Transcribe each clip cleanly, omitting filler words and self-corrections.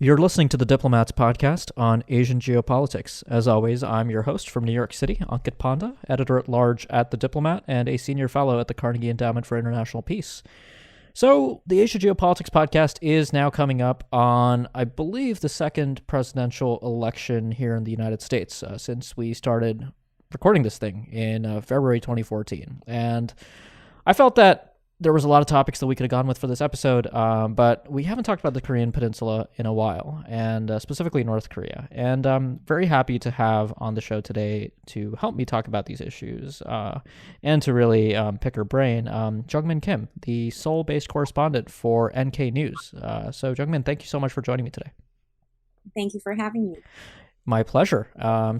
You're listening to the Diplomats podcast on Asian geopolitics. As always, I'm your host from New York City, Ankit Panda, editor-at-large at The Diplomat and a senior fellow at the Carnegie Endowment for International Peace. So, the Asia Geopolitics podcast is now coming up on, I believe, the second presidential election here in the United States since we started recording this thing in February 2014. And I felt that there was a lot of topics that we could have gone with for this episode, but we haven't talked about the Korean Peninsula in a while, and specifically North Korea. And I'm very happy to have on the show today to help me talk about these issues and to really pick her brain, Jungmin Kim, the Seoul-based correspondent for NK News. So Jungmin, thank you so much for joining me today. Thank you for having me. My pleasure.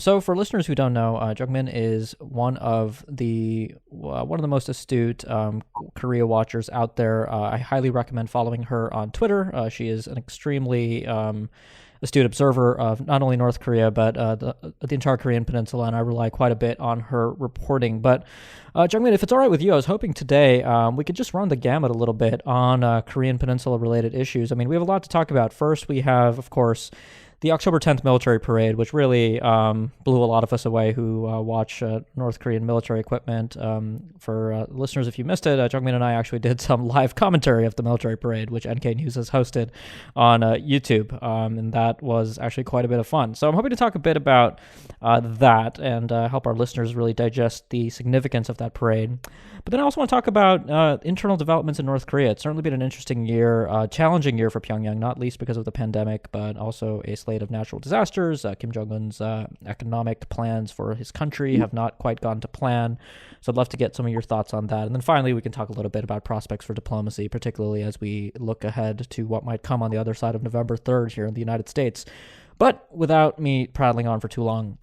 So, for listeners who don't know, Jungmin is one of the most astute Korea watchers out there. I highly recommend following her on Twitter. She is an extremely astute observer of not only North Korea but the entire Korean Peninsula, and I rely quite a bit on her reporting. But Jungmin, if it's all right with you, I was hoping today we could just run the gamut a little bit on Korean Peninsula related issues. I mean, we have a lot to talk about. First, we have, of course, the October 10th military parade, which really blew a lot of us away who watch North Korean military equipment. For listeners, if you missed it, Jungmin and I actually did some live commentary of the military parade, which NK News has hosted on YouTube, and that was actually quite a bit of fun. So I'm hoping to talk a bit about that and help our listeners really digest the significance of that parade. But then I also want to talk about internal developments in North Korea. It's certainly been an interesting year, challenging year for Pyongyang, not least because of the pandemic, but also a slate of natural disasters. Kim Jong-un's economic plans for his country have not quite gone to plan. So I'd love to get some of your thoughts on that. And then finally, we can talk a little bit about prospects for diplomacy, particularly as we look ahead to what might come on the other side of November 3rd here in the United States. But without me prattling on for too long,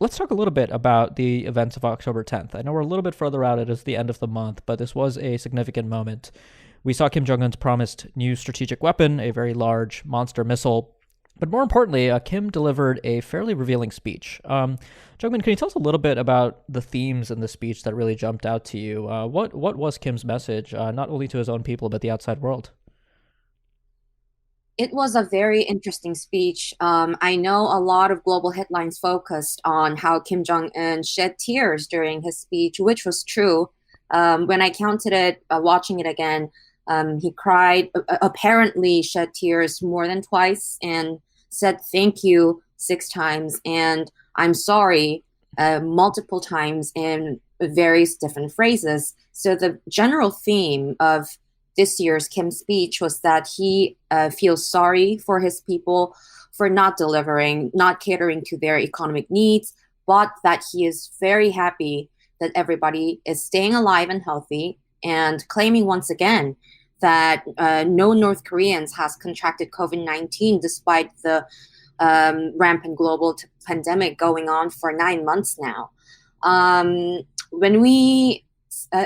let's talk a little bit about the events of October 10th. I know we're a little bit further out. It is the end of the month, but this was a significant moment. We saw Kim Jong-un's promised new strategic weapon, a very large monster missile. But more importantly, Kim delivered a fairly revealing speech. Jungmin, can you tell us a little bit about the themes in the speech that really jumped out to you? What was Kim's message, not only to his own people, but the outside world? It was a very interesting speech. I know a lot of global headlines focused on how Kim Jong-un shed tears during his speech, which was true. When I counted it, watching it again, he cried, apparently shed tears more than twice, and said thank you 6 times, and I'm sorry multiple times in various different phrases. So the general theme of this year's Kim speech was that he feels sorry for his people for not delivering, not catering to their economic needs, but that he is very happy that everybody is staying alive and healthy, and claiming once again that no North Koreans has contracted COVID-19 despite the rampant global pandemic going on for 9 months now.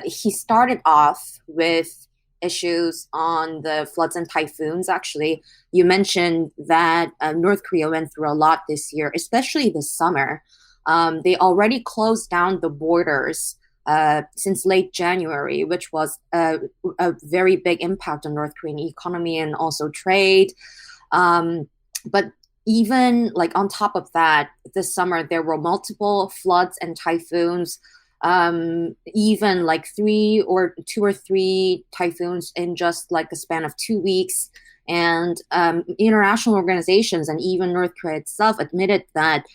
He started off with issues on the floods and typhoons. Actually, you mentioned that North Korea went through a lot this year, especially this summer. They already closed down the borders since late January, which was a very big impact on North Korean economy and also trade. But even like on top of that, this summer there were multiple floods and typhoons. Even like 2 or 3 typhoons in just like a span of 2 weeks. And international organizations and even North Korea itself admitted that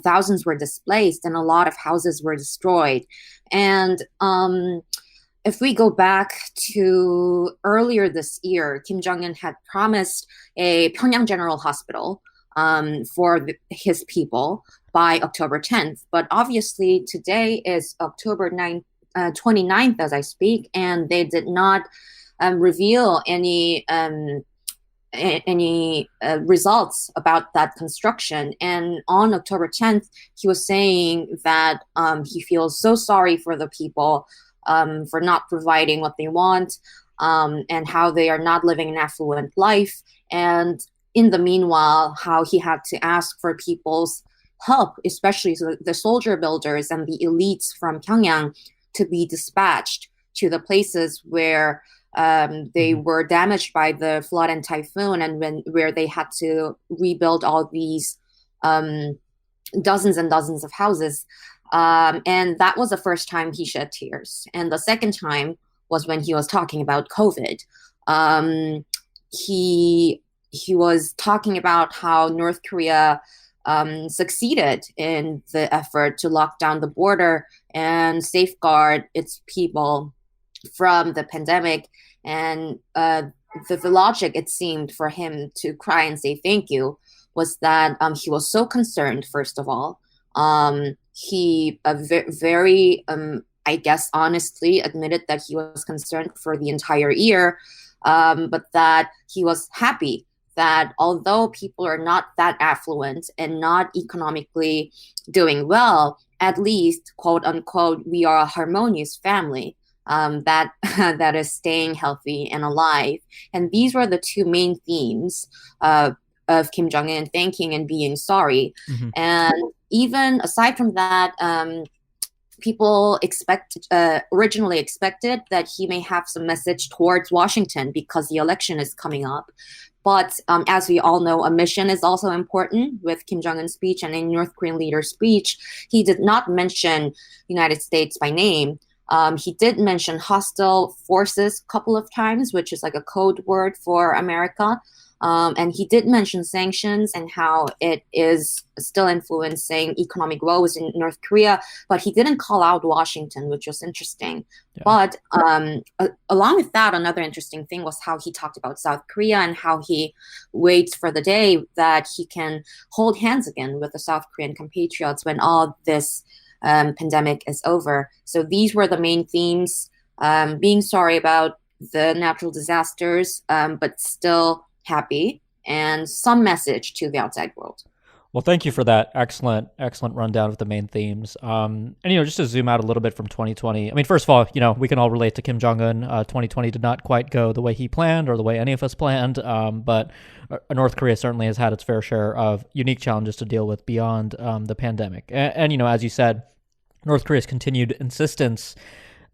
thousands were displaced and a lot of houses were destroyed. And if we go back to earlier this year, Kim Jong-un had promised a Pyongyang General Hospital for his people by October 10th. But obviously today is October 29th as I speak, and they did not reveal any results about that construction. And on October 10th, he was saying that he feels so sorry for the people for not providing what they want, and how they are not living an affluent life. And in the meanwhile, how he had to ask for people's help, especially the soldier builders and the elites from Pyongyang, to be dispatched to the places where they Hmm. were damaged by the flood and typhoon, and where they had to rebuild all these um, dozens and dozens of houses. And that was the first time he shed tears. And the second time was when he was talking about COVID. Um, he he was talking about how North Korea succeeded in the effort to lock down the border and safeguard its people from the pandemic. And the logic, it seemed, for him to cry and say thank you was that he was so concerned, first of all. He very, I guess, honestly admitted that he was concerned for the entire year, but that he was happy that although people are not that affluent and not economically doing well, at least, quote unquote, we are a harmonious family that that is staying healthy and alive. And these were the two main themes of Kim Jong Un thanking and being sorry. Hmm. And even aside from that, people originally expected that he may have some message towards Washington because the election is coming up. But as we all know, a mission is also important with Kim Jong Un's speech and a North Korean leader's speech. He did not mention United States by name. He did mention hostile forces a couple of times, which is like a code word for America. And he did mention sanctions and how it is still influencing economic woes in North Korea, but he didn't call out Washington, which was interesting. Yeah. But along with that, another interesting thing was how he talked about South Korea and how he waits for the day that he can hold hands again with the South Korean compatriots when all this pandemic is over. So these were the main themes, being sorry about the natural disasters, but still happy, and some message to the outside world. Well, thank you for that excellent rundown of the main themes. And just to zoom out a little bit from 2020. I mean, first of all, we can all relate to Kim Jong Un. 2020 did not quite go the way he planned or the way any of us planned. But North Korea certainly has had its fair share of unique challenges to deal with beyond the pandemic. And as you said, North Korea's continued insistence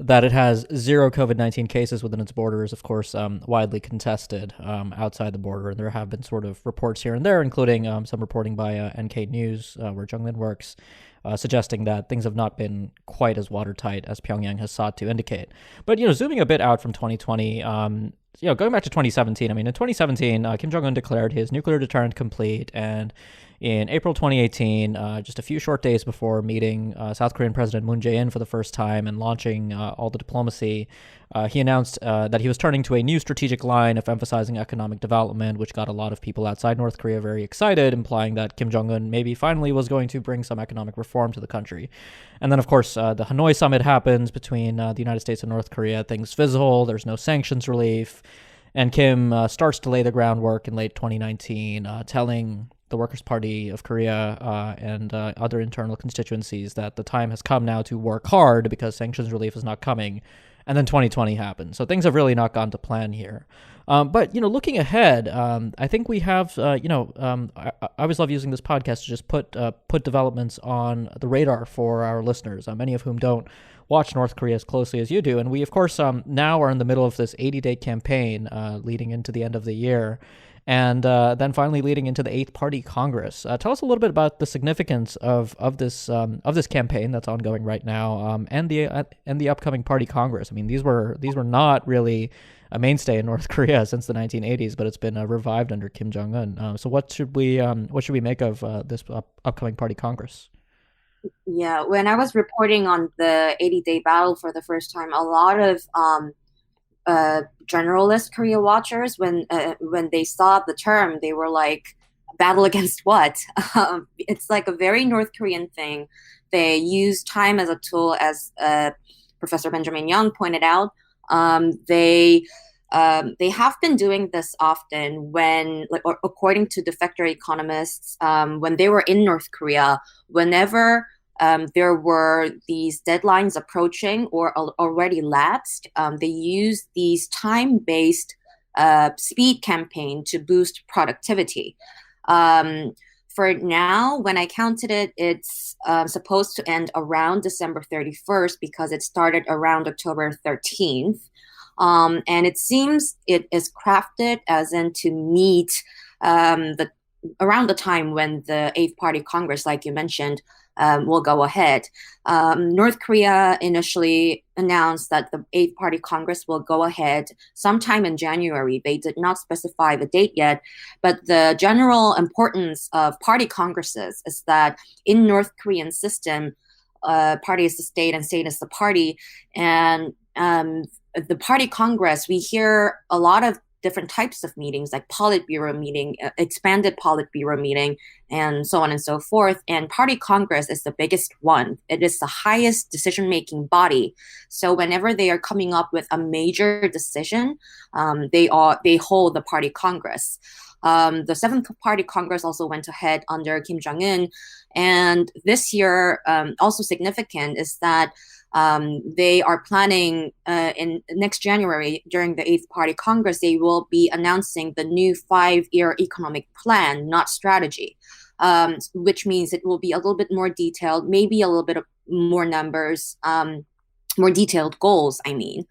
that it has zero COVID-19 cases within its borders, of course, widely contested outside the border. And there have been sort of reports here and there, including some reporting by NK News, where Jungmin works, suggesting that things have not been quite as watertight as Pyongyang has sought to indicate. But, zooming a bit out from 2020, going back to 2017, I mean, in 2017, Kim Jong-un declared his nuclear deterrent complete, and in April 2018, just a few short days before meeting South Korean President Moon Jae-in for the first time and launching all the diplomacy, he announced that he was turning to a new strategic line of emphasizing economic development, which got a lot of people outside North Korea very excited, implying that Kim Jong-un maybe finally was going to bring some economic reform to the country. And then, of course, the Hanoi summit happens between the United States and North Korea. Things fizzle. There's no sanctions relief. And Kim starts to lay the groundwork in late 2019, telling the Workers' Party of Korea and other internal constituencies that the time has come now to work hard because sanctions relief is not coming. And then 2020 happened. So things have really not gone to plan here. But, looking ahead, I think we have, I always love using this podcast to just put developments on the radar for our listeners, many of whom don't watch North Korea as closely as you do. And we, of course, now are in the middle of this 80-day campaign leading into the end of the year. And then finally leading into the Eighth Party Congress. Tell us a little bit about the significance of this campaign that's ongoing right now, and the upcoming Party Congress. I mean, these were not really a mainstay in North Korea since the 1980s, but it's been revived under Kim Jong Un. So what should we make of this upcoming Party Congress? Yeah, when I was reporting on the 80-day battle for the first time, a lot of generalist Korea watchers, when they saw the term, they were like, "Battle against what?" It's like a very North Korean thing. They use time as a tool, as Professor Benjamin Young pointed out. They have been doing this often when, like, or according to defector economists, when they were in North Korea, whenever there were these deadlines approaching or already lapsed, they used these time-based speed campaign to boost productivity. for now, when I counted it, it's supposed to end around December 31st because it started around October 13th. And it seems it is crafted as in to meet the around the time when the Eighth Party Congress, like you mentioned, will go ahead. North Korea initially announced that the Eighth Party Congress will go ahead sometime in January. They did not specify the date yet, but the general importance of party congresses is that in North Korean system, party is the state and state is the party. And the party congress, we hear a lot of different types of meetings, like Politburo meeting, expanded Politburo meeting, and so on and so forth. And Party Congress is the biggest one. It is the highest decision-making body. So whenever they are coming up with a major decision, they hold the Party Congress. The Seventh Party Congress also went ahead under Kim Jong-un. And this year, also significant is that they are planning in next January during the Eighth Party Congress, they will be announcing the new 5-year economic plan, not strategy, which means it will be a little bit more detailed, maybe a little bit of more numbers, more detailed goals, I mean.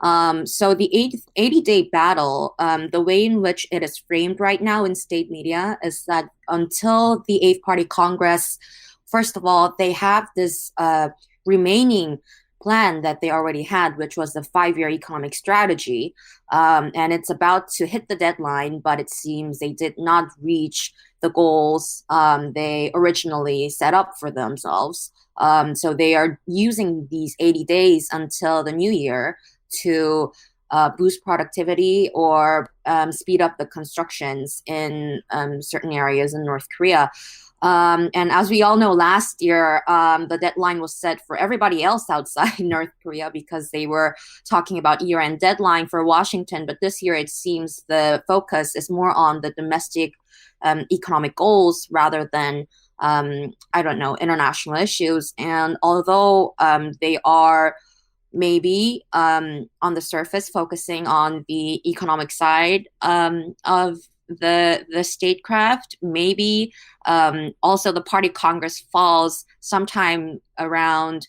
So the 80-day battle, the way in which it is framed right now in state media is that until the Eighth Party Congress, first of all, they have this remaining plan that they already had, which was the 5-year economic strategy. And it's about to hit the deadline, but it seems they did not reach the goals they originally set up for themselves. So they are using these 80 days until the new year to boost productivity or speed up the constructions in certain areas in North Korea. And as we all know, last year, the deadline was set for everybody else outside North Korea because they were talking about year-end deadline for Washington. But this year, it seems the focus is more on the domestic economic goals rather than, I don't know, international issues. And although they are maybe on the surface focusing on the economic side of the statecraft, maybe also the party congress falls sometime around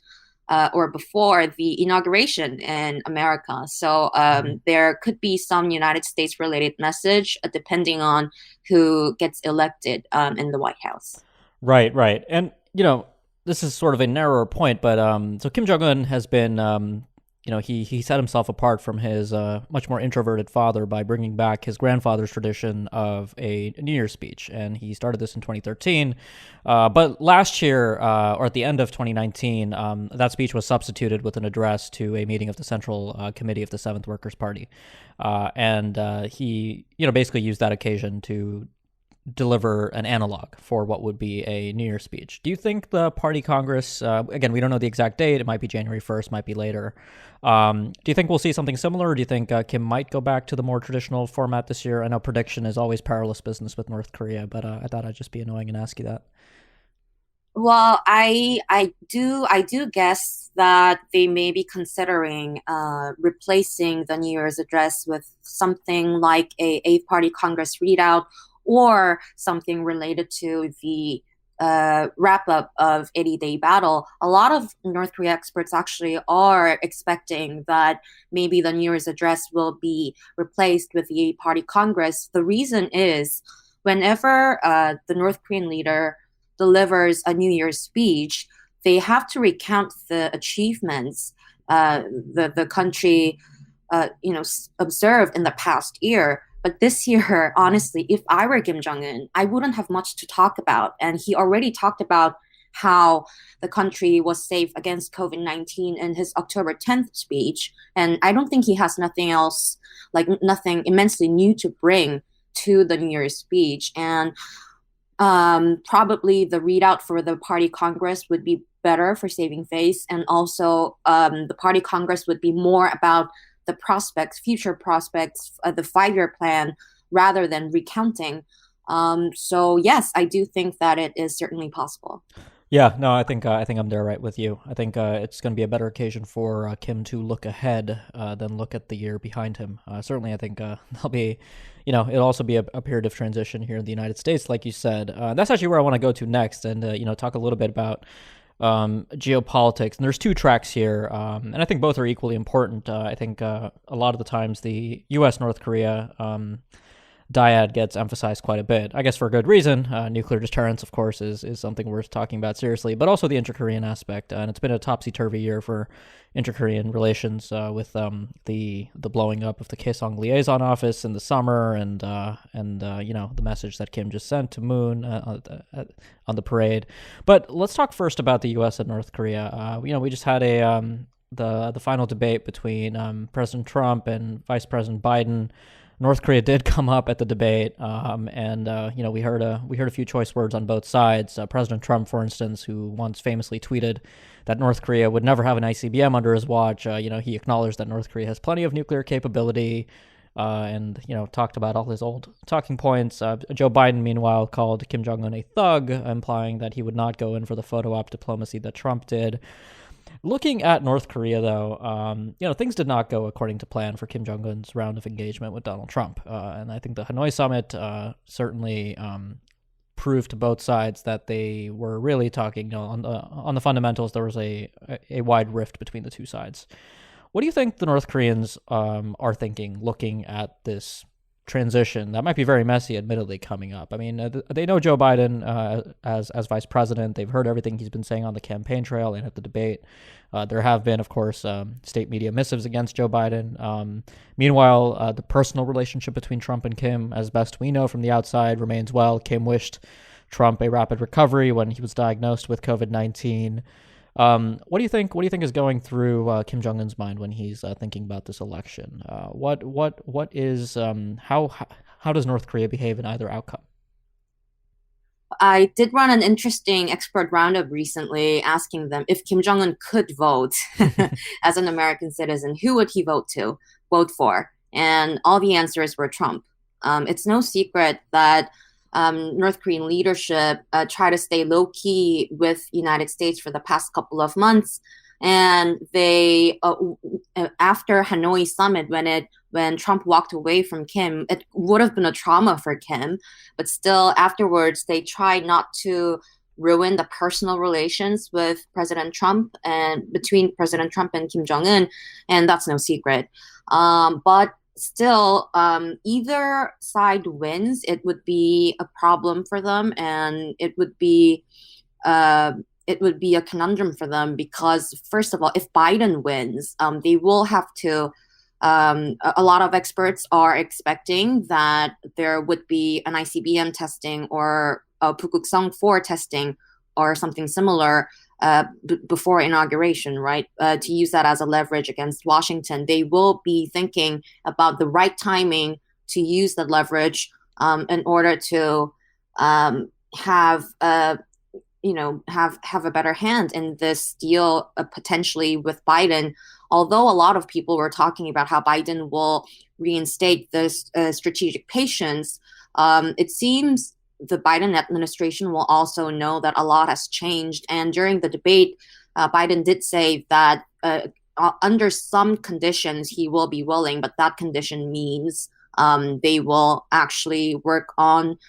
or before the inauguration in America. So there could be some United States related message depending on who gets elected in the White House. Right, right. And, this is sort of a narrower point, but so Kim Jong-un has been, he set himself apart from his much more introverted father by bringing back his grandfather's tradition of a New Year's speech. And he started this in 2013. But last year, or at the end of 2019, that speech was substituted with an address to a meeting of the Central Committee of the Seventh Workers' Party. And he, basically used that occasion to deliver an analog for what would be a New Year's speech. Do you think the party Congress, again, we don't know the exact date, it might be January 1st, might be later. Do you think we'll see something similar, or do you think Kim might go back to the more traditional format this year? I know prediction is always perilous business with North Korea, but I thought I'd just be annoying and ask you that. Well, I do guess that they may be considering replacing the New Year's address with something like a Eighth Party Congress readout or something related to the wrap up of 80-day battle. A lot of North Korea experts actually are expecting that maybe the New Year's address will be replaced with the Eighth Party Congress. The reason is whenever the North Korean leader delivers a New Year's speech, they have to recount the achievements the country observed in the past year. But this year, honestly, if I were Kim Jong-un, I wouldn't have much to talk about. And he already talked about how the country was safe against COVID-19 in his October 10th speech. And I don't think he has nothing else, like nothing immensely new to bring to the New Year's speech. And probably the readout for the party congress would be better for saving face. And also the party congress would be more about the prospects, future prospects, the 5-year plan, rather than recounting. So yes, I do think that it is certainly possible. Yeah, no, I think I'm there right with you. I think it's going to be a better occasion for Kim to look ahead than look at the year behind him. Certainly, I think there'll be, it'll also be a period of transition here in the United States, like you said. That's actually where I want to go to next, and talk a little bit about geopolitics. And there's two tracks here, and I think both are equally important. I think a lot of the times the U.S. North Korea dyad gets emphasized quite a bit. I guess for a good reason. Nuclear deterrence, of course, is something worth talking about seriously, but also the inter-Korean aspect. And it's been a topsy-turvy year for inter-Korean relations with the blowing up of the Kaesong liaison office in the summer, and the message that Kim just sent to Moon on the parade. But let's talk first about the U.S. and North Korea. We just had the final debate between President Trump and Vice President Biden. North Korea did come up at the debate, and we heard a few choice words on both sides. President Trump, for instance, who once famously tweeted that North Korea would never have an ICBM under his watch, he acknowledged that North Korea has plenty of nuclear capability, and talked about all his old talking points. Joe Biden, meanwhile, called Kim Jong Un a thug, implying that he would not go in for the photo op diplomacy that Trump did. Looking at North Korea, though, things did not go according to plan for Kim Jong Un's round of engagement with Donald Trump, and I think the Hanoi summit certainly proved to both sides that they were really talking. On the fundamentals, there was a wide rift between the two sides. What do you think the North Koreans are thinking, looking at this transition that might be very messy, admittedly, coming up? I mean, they know Joe Biden as vice president. They've heard everything he's been saying on the campaign trail and at the debate. There have been, of course, state media missives against Joe Biden. Meanwhile, the personal relationship between Trump and Kim, as best we know from the outside, remains well. Kim wished Trump a rapid recovery when he was diagnosed with COVID-19. What do you think? What do you think is going through Kim Jong Un's mind when he's thinking about this election? What is how does North Korea behave in either outcome? I did run an interesting expert roundup recently asking them if Kim Jong un could vote as an American citizen, who would he vote for? And all the answers were Trump. It's no secret that North Korean leadership try to stay low key with United States for the past couple of months, and they after Hanoi summit when Trump walked away from Kim, it would have been a trauma for Kim, but still afterwards they tried not to ruin the personal relations with President Trump and between President Trump and Kim Jong Un, and that's no secret. But still, either side wins, it would be a problem for them, and it would be a conundrum for them because, first of all, if Biden wins, they will have to. A lot of experts are expecting that there would be an ICBM testing or a Pukguksong 4 testing or something similar before inauguration, right? To use that as a leverage against Washington. They will be thinking about the right timing to use the leverage in order to have have a better hand in this deal potentially with Biden. Although a lot of people were talking about how Biden will reinstate this strategic patience, it seems the Biden administration will also know that a lot has changed. And during the debate, Biden did say that under some conditions he will be willing, but that condition means they will actually work on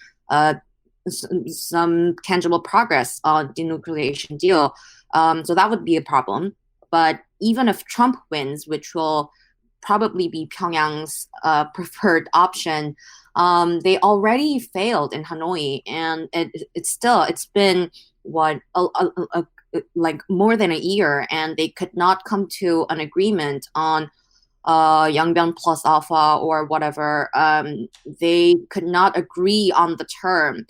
some tangible progress on denuclearization deal. So that would be a problem. But even if Trump wins, which will probably be Pyongyang's preferred option, they already failed in Hanoi, and it's been like more than a year, and they could not come to an agreement on Yangbyon plus Alpha or whatever. They could not agree on the term.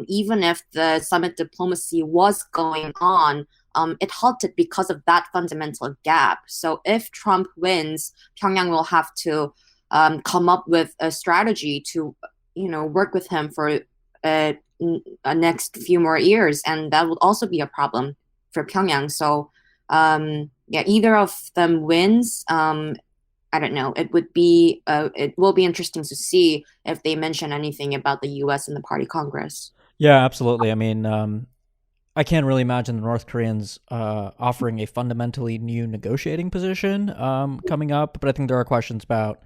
Even if the summit diplomacy was going on, it halted because of that fundamental gap. So if Trump wins, Pyongyang will have to come up with a strategy to, work with him for a next few more years, and that would also be a problem for Pyongyang. So, either of them wins. I don't know. It will be interesting to see if they mention anything about the U.S. in the party Congress. Yeah, absolutely. I mean, I can't really imagine the North Koreans offering a fundamentally new negotiating position coming up, but I think there are questions about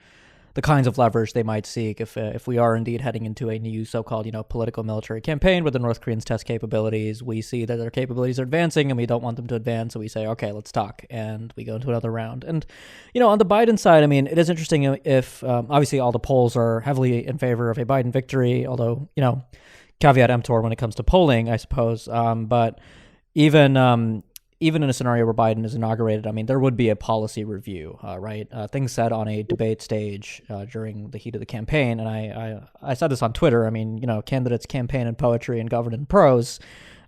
the kinds of leverage they might seek if we are indeed heading into a new so-called political military campaign where the North Koreans test capabilities. We see that their capabilities are advancing and we don't want them to advance, so we say, okay, let's talk, and we go into another round. And on the Biden side, I mean, it is interesting if obviously all the polls are heavily in favor of a Biden victory, although caveat emptor when it comes to polling, I suppose. But even in a scenario where Biden is inaugurated, I mean, there would be a policy review, right? Things said on a debate stage during the heat of the campaign, and I said this on Twitter. I mean, candidates campaign in poetry and govern in prose.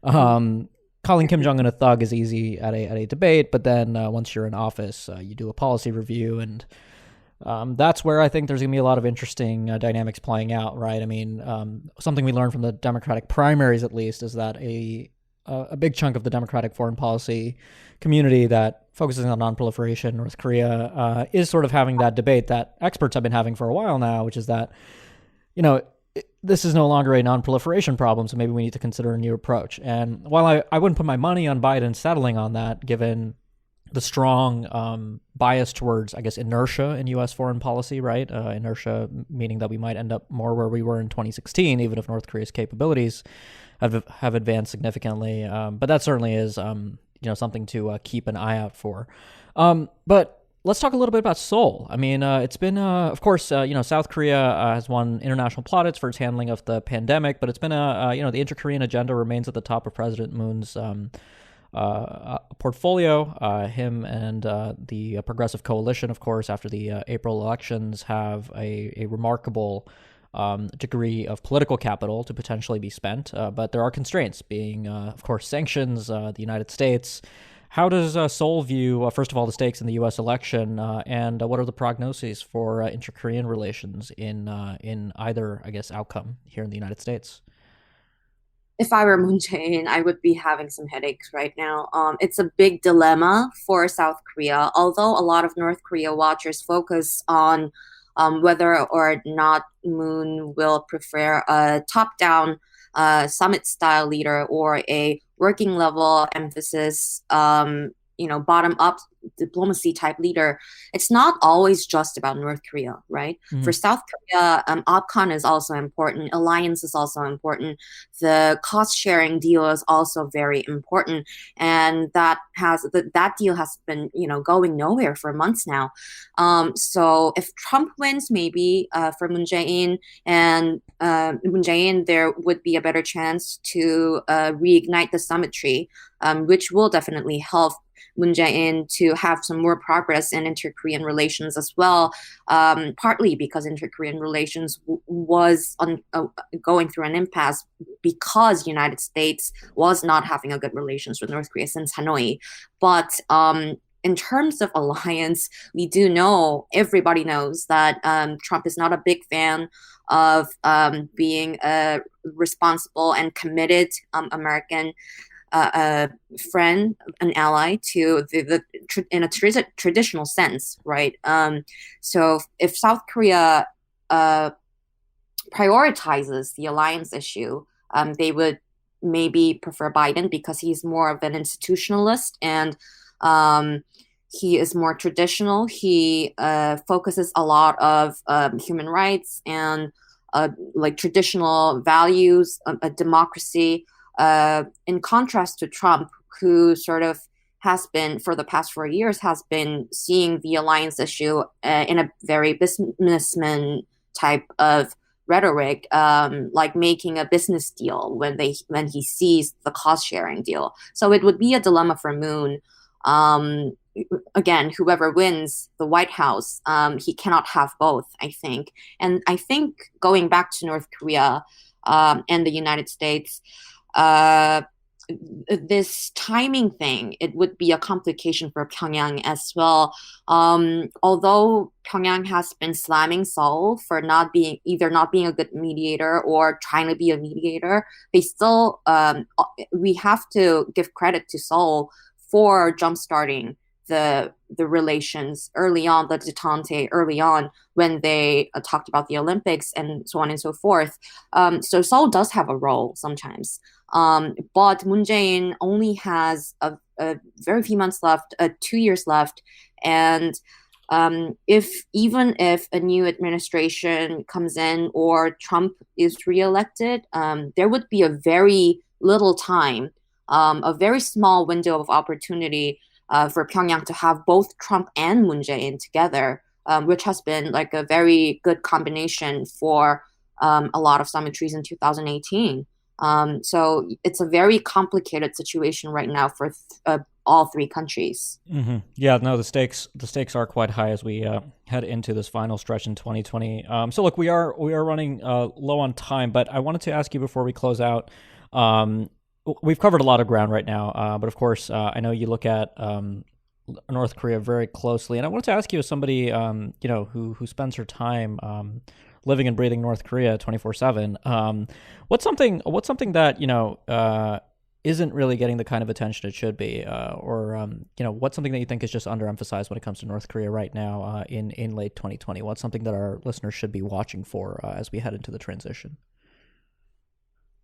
Calling Kim Jong-un a thug is easy at a debate, but then once you're in office, you do a policy review, and that's where I think there's going to be a lot of interesting dynamics playing out, right? I mean, something we learned from the Democratic primaries, at least, is that a big chunk of the Democratic foreign policy community that focuses on nonproliferation, North Korea, is sort of having that debate that experts have been having for a while now, which is that, this is no longer a nonproliferation problem, so maybe we need to consider a new approach. And while I wouldn't put my money on Biden settling on that, given the strong bias towards, I guess, inertia in U.S. foreign policy, right? Inertia meaning that we might end up more where we were in 2016, even if North Korea's capabilities have advanced significantly. But that certainly is, something to keep an eye out for. But let's talk a little bit about Seoul. I mean, it's been, of course, South Korea has won international plaudits for its handling of the pandemic, but it's been the inter-Korean agenda remains at the top of President Moon's portfolio. Him and the Progressive Coalition, of course, after the April elections, have a remarkable degree of political capital to potentially be spent. But there are constraints, being, of course, sanctions, the United States. How does Seoul view, first of all, the stakes in the U.S. election, and what are the prognoses for inter-Korean relations in either, I guess, outcome here in the United States? If I were Moon Jae-in, I would be having some headaches right now. It's a big dilemma for South Korea, although a lot of North Korea watchers focus on whether or not Moon will prefer a top-down summit-style leader or a working level emphasis, bottom-up diplomacy type leader. It's not always just about North Korea, right? Mm-hmm. For South Korea, OPCON is also important. Alliance is also important. The cost sharing deal is also very important, and that deal has been going nowhere for months now. So if Trump wins, maybe for Moon Jae-in and Moon Jae-in, there would be a better chance to reignite the symmetry, which will definitely help Moon Jae-in to have some more progress in inter-Korean relations as well, partly because inter-Korean relations was going through an impasse because the United States was not having a good relations with North Korea since Hanoi. But in terms of alliance, we do know, everybody knows that Trump is not a big fan of being a responsible and committed American a friend, an ally to in a traditional sense, right? So if South Korea prioritizes the alliance issue, they would maybe prefer Biden because he's more of an institutionalist and he is more traditional. He focuses a lot of human rights and like traditional values, democracy. In contrast to Trump, who sort of has been, for the past 4 years, has been seeing the alliance issue in a very businessman type of rhetoric, like making a business deal when he sees the cost sharing deal. So it would be a dilemma for Moon. Again, whoever wins the White House, he cannot have both, I think. And I think going back to North Korea and the United States, this timing thing, it would be a complication for Pyongyang as well. Although Pyongyang has been slamming Seoul for not being a good mediator or trying to be a mediator, they still we have to give credit to Seoul for jumpstarting the relations early on, the detente early on when they talked about the Olympics and so on and so forth. So Seoul does have a role sometimes. But Moon Jae-in only has a very few months left, 2 years left, and if even if a new administration comes in or Trump is reelected, there would be a very little time, a very small window of opportunity for Pyongyang to have both Trump and Moon Jae-in together, which has been like a very good combination for a lot of summitries in 2018. So it's a very complicated situation right now for all three countries. Yeah, no, the stakes are quite high as we head into this final stretch in 2020. So look, we are running low on time, but I wanted to ask you before we close out. We've covered a lot of ground right now, but of course, I know you look at North Korea very closely, and I wanted to ask you, as somebody who spends her time living and breathing North Korea 24/7, what's something that isn't really getting the kind of attention it should be, or what's something that you think is just underemphasized when it comes to North Korea right now in late 2020? What's something that our listeners should be watching for as we head into the transition?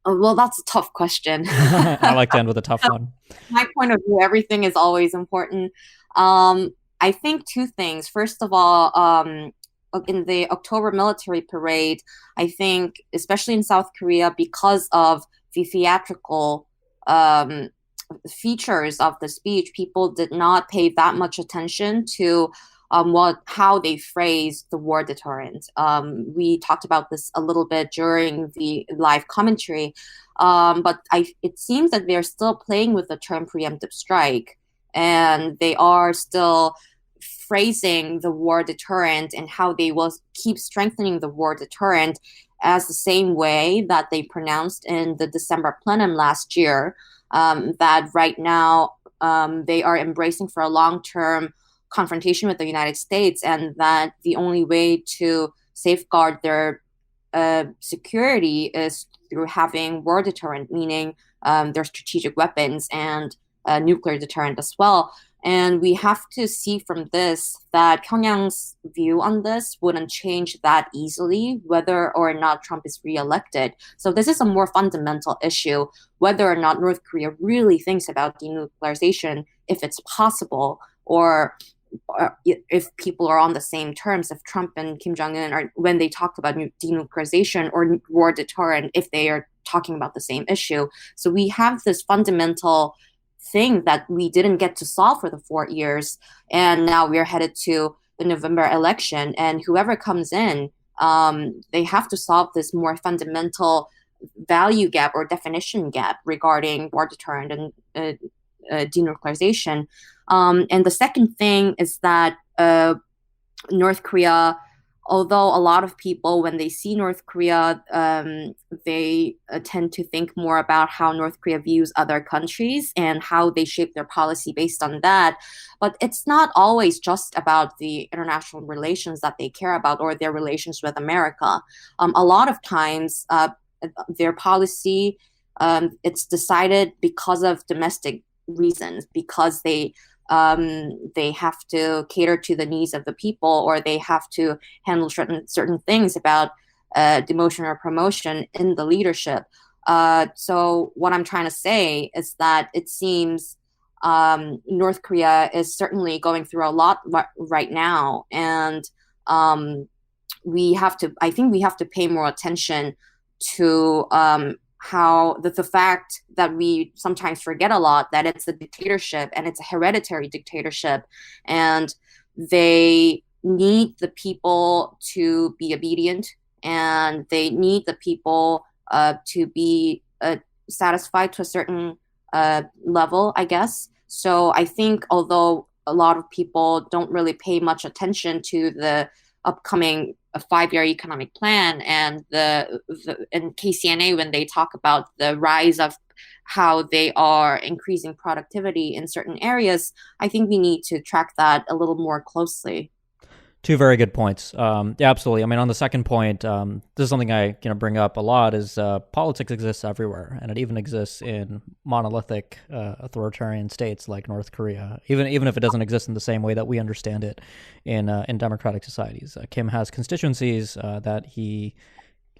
Well, that's a tough question. I like to end with a tough one. My point of view, everything is always important. I think two things. First of all, in the October military parade, I think, especially in South Korea, because of the theatrical um, features of the speech, people did not pay that much attention to how they phrase the war deterrent. We talked about this a little bit during the live commentary, but it seems that they're still playing with the term preemptive strike, and they are still phrasing the war deterrent and how they will keep strengthening the war deterrent as the same way that they pronounced in the December plenum last year, that right now they are embracing for a long-term confrontation with the United States, and that the only way to safeguard their security is through having war deterrent, meaning their strategic weapons and nuclear deterrent as well. And we have to see from this that Pyongyang's view on this wouldn't change that easily, whether or not Trump is reelected. So this is a more fundamental issue, whether or not North Korea really thinks about denuclearization, if it's possible, or if people are on the same terms, if Trump and Kim Jong-un are, when they talk about denuclearization or war deterrent, if they are talking about the same issue. So we have this fundamental thing that we didn't get to solve for the 4 years, and now we're headed to the November election, and whoever comes in, they have to solve this more fundamental value gap or definition gap regarding war deterrent and denuclearization. And the second thing is that North Korea, although a lot of people, when they see North Korea, they tend to think more about how North Korea views other countries and how they shape their policy based on that. But it's not always just about the international relations that they care about or their relations with America. A lot of times, their policy, it's decided because of domestic reasons, because they have to cater to the needs of the people, or they have to handle certain things about demotion or promotion in the leadership. So what I'm trying to say is that it seems North Korea is certainly going through a lot right now, and I think we have to pay more attention to how the fact that we sometimes forget a lot, that it's a dictatorship and it's a hereditary dictatorship, and they need the people to be obedient, and they need the people to be satisfied to a certain level, I guess. So I think although a lot of people don't really pay much attention to the upcoming a 5-year economic plan and the and KCNA, when they talk about the rise of how they are increasing productivity in certain areas, I think we need to track that a little more closely. Two very good points. Yeah, absolutely. I mean, on the second point, this is something I bring up a lot. Is politics exists everywhere, and it even exists in monolithic authoritarian states like North Korea. Even if it doesn't exist in the same way that we understand it in democratic societies. Kim has constituencies that he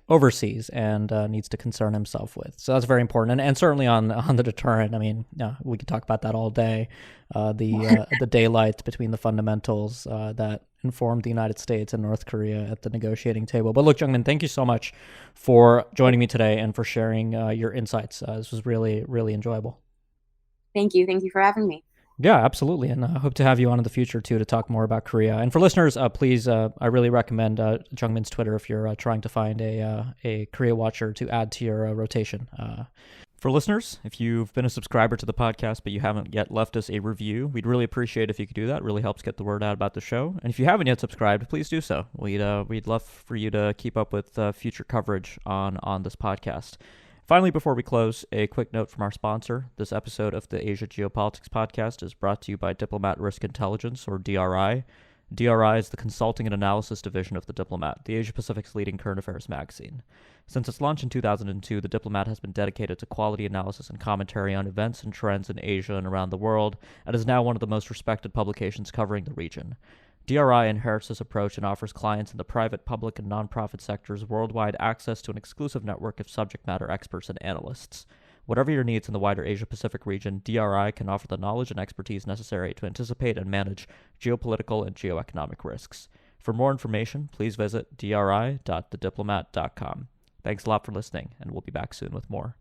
overseas and needs to concern himself with. So that's very important, and certainly on the deterrent. I mean, we could talk about that all day. The daylight between the fundamentals that informed the United States and North Korea at the negotiating table. But look, Jungmin, thank you so much for joining me today and for sharing your insights. This was really, really enjoyable. Thank you. Thank you for having me. Yeah, absolutely. And I hope to have you on in the future, too, to talk more about Korea. And for listeners, please, I really recommend Jungmin's Twitter if you're trying to find a Korea watcher to add to your rotation. For listeners, if you've been a subscriber to the podcast but you haven't yet left us a review, we'd really appreciate if you could do that. It really helps get the word out about the show. And if you haven't yet subscribed, please do so. We'd love for you to keep up with future coverage on this podcast. Finally, before we close, a quick note from our sponsor. This episode of the Asia Geopolitics Podcast is brought to you by Diplomat Risk Intelligence, or DRI. DRI is the consulting and analysis division of The Diplomat, the Asia-Pacific's leading current affairs magazine. Since its launch in 2002, The Diplomat has been dedicated to quality analysis and commentary on events and trends in Asia and around the world, and is now one of the most respected publications covering the region. DRI inherits this approach and offers clients in the private, public, and nonprofit sectors worldwide access to an exclusive network of subject matter experts and analysts. Whatever your needs in the wider Asia-Pacific region, DRI can offer the knowledge and expertise necessary to anticipate and manage geopolitical and geoeconomic risks. For more information, please visit dri.thediplomat.com. Thanks a lot for listening, and we'll be back soon with more.